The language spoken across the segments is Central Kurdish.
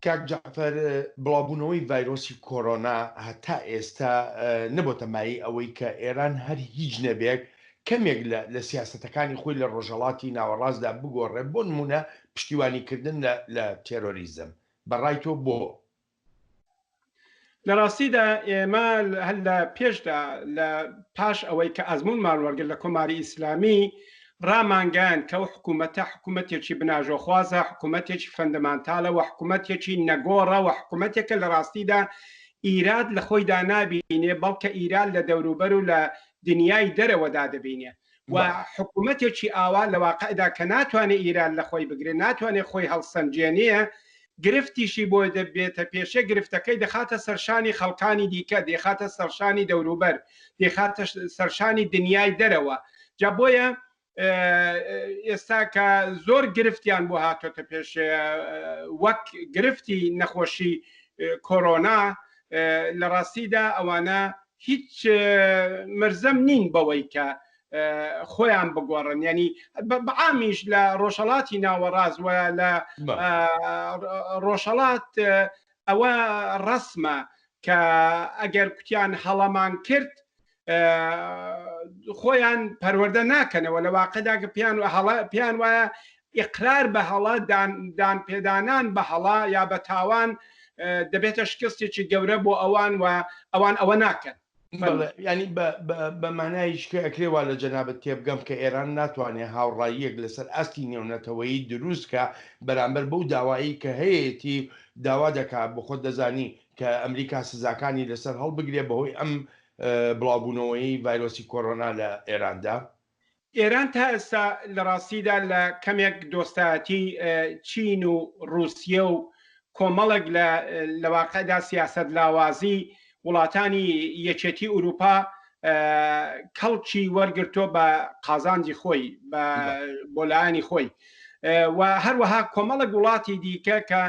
کاک جعفەر بڵاوبوونەوەی ڤایرۆسی کۆرۆنا هەتا ئێستا نەبووتە مای ئەوەی کە ئێران هەر هیچ نەبێت کەمێک لە سیاسەتەکانی خۆی لە ڕۆژهەڵاتی ناوەڕاستدا بگۆڕێ بۆ نمونە پشتیوانیکردن لە تێرۆریزم بەڕای تۆ بۆ لە ڕاستیدا ئێمە هەر لە پێشدا لە پاش ئەوەی کە ئەزمونمان وەرگرت لە کۆماری ئیسلامی ڕامانگەیان کە ئەو حکوومەتە حکوومەتێکی بناژۆخوازە حکوومەتێکی فەندەمانتالە و حکوومەتێکی نەگۆڕە و حکوومەتێکە لە ڕاستیدا ئیراد لە خۆیدا نابینێ بەڵکە ئیراد لە دەوروبەر و لە دنیای دەرەوەدا دەبینێ و حکوومەتێکی ئاوا لە واقعدا کە ناتوانێت ئیران لە خۆی بگرێت ناتوانێت خۆی هەڵسەنجێنەیە گرفتیشی بۆ دەبێتە پێشە گرفتەکەی دەخاتە سەرشانی خەڵکانی دیکە دەخاتە سەرشانی دەوروبەر دەخاتە سەرشانی دنیای دەرەوە جا بۆیە ئێستا کە زۆر گرفتیان بۆ هاتۆتە پێش وەک گرفتی نەخۆشی کۆرۆنا لە ڕاستیدا ئەوانە هیچ مرزەم نین بەوەی کە خۆیان بگۆڕن ینی بەعامیش لە ڕۆژهەڵاتی ناوەڕاست و لە ڕۆژهەڵات ئەوە ڕسمە کە ئەگەر کوتیان هەڵەمان کرد خۆیان پەروەردە ناکەنەوە لە واقعدا کە پیان وایە ئیقرار بە هەڵە دان پێدانان بە هەڵا یا بە تاوان دەبێتە شکستێکی گەورە بۆ ئەوان و ئەوان ئەوە ناکەن ینی بە مانایشکە ئەکرێوا لە جەنابەت تێبگەم کە ئێران ناتوانێت هاوڕاییەک لەسەر ئاستی نێونەتەوەیی دروستکە بەرامبەر بەو داوایی کە هەیەی داوا دەکات بۆ خۆت دەزانی کە ئەمریکا سزاکانی لەسەر هەڵبگرێ بەهۆی ئەم بڵاوبوونەوەی ڤایرۆسی کۆرۆنا لە ئێراندا ئێران تا ئێستا لە ڕاستیدا لە کەمێک دۆستایەتی چین و رووسیە و کۆمەڵێک لە واقعدا سیاست لاوازی وڵاتانی یەکێتی ئوروپا کەڵکی وەرگرتۆ بە قازانجی خۆی بۆ لایەنی خۆی و هەروەها کۆمەڵک وڵاتی دیکە کە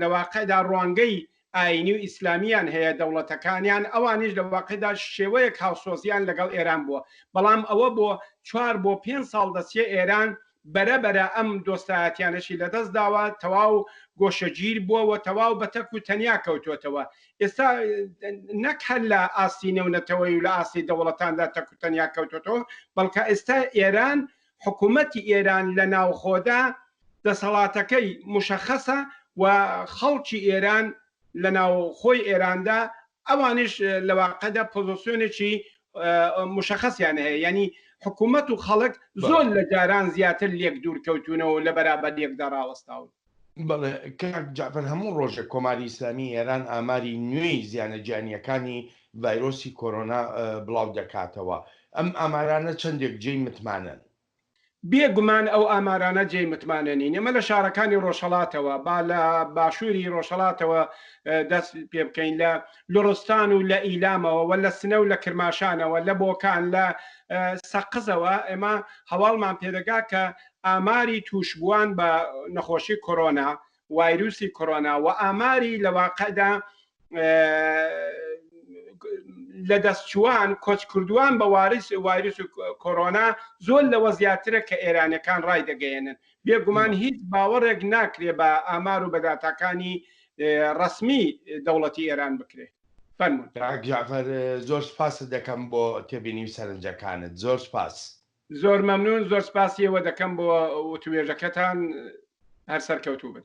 لە واقعدا ڕوانگەی ئاینی و ئیسلامیان هەیە دەوڵەتەکانیان ئەوانیش لە واقعدا شێوەیەک هاوسۆزیان لەگەڵ ئێران بووە بەڵام ئەوە بۆ 4 بۆ 5 ساڵ دەچێ ئێران بەرەبەرە ئەم دۆستایەتیانەشی لەدەست داوە تەواو گۆشەگیر بووەوە تەواو بە تەک و تەنیا کەوتوتەوە ئێستا نەک هەر لە ئاستی نێونەتەوەی و لە ئاستی دەوڵەتاندا تەک و تەنیا کەوتوتەوە بەڵکە ئێستا ئێران حکوومەتی ئێران لە ناوخۆدا دەسەڵاتەکەی مشەخەسە و خەڵکی ئێران لە ناوخۆی ئێراندا ئەوانش لە واقعدا پۆزیسیۆنێکی مشەخەسیان هەیە ینی حکوومەت و خەڵک زۆر لە جاران زیاتر لێک دوورکەوتونەوە لە بەرابەر یەکدا ڕاوەستاون بەڵێ کاک جعفەر هەموو ڕۆژێک کۆماری ئیسلامی ئێران ئاماری نوێی زیانە گیانیەکانی ڤایرۆسی کۆرۆنا بڵاو دەکاتەوە ئەم ئامارانە چەندێک جێی متمانن بێگومان ئەو ئامارانە جێی متمانەنی ئێمە لە شارەکانی ڕۆژهەڵاتەوە با لە باشووری ڕۆژهەڵاتەوە دەست پێ بکەین لە لۆڕستان و لە ئیلامەوە و لە سنە و لە کرماشانەوە لە بۆکان لە سەقزەوە ئێمە هەواڵمان پێدەگا کە ئاماری تووشبووان بە نەخۆشی کۆرۆنا ڤایرۆسی کۆرۆنا و ئاماری لە واقعدا لە دەستچوان کۆچکردووان بە ڤایرۆسی کۆرۆنا زۆر لەوە زیاترە کە ئێرانەکان ڕای دەگەیەنن بێگومان هیچ باوەڕێک ناکرێ بە ئامار و بەداتاکانی ڕسمی دەوڵەتی ئێران بکرێت فەرموون کاک جعفەر زۆر سپاست دەکەم بۆ تێبینی سەرنجەکانت زۆر سپاس زۆر مەمنون زۆر سپاسیەوە دەکەم بۆ توێژەکەتان هەر سەرکەوتوو بن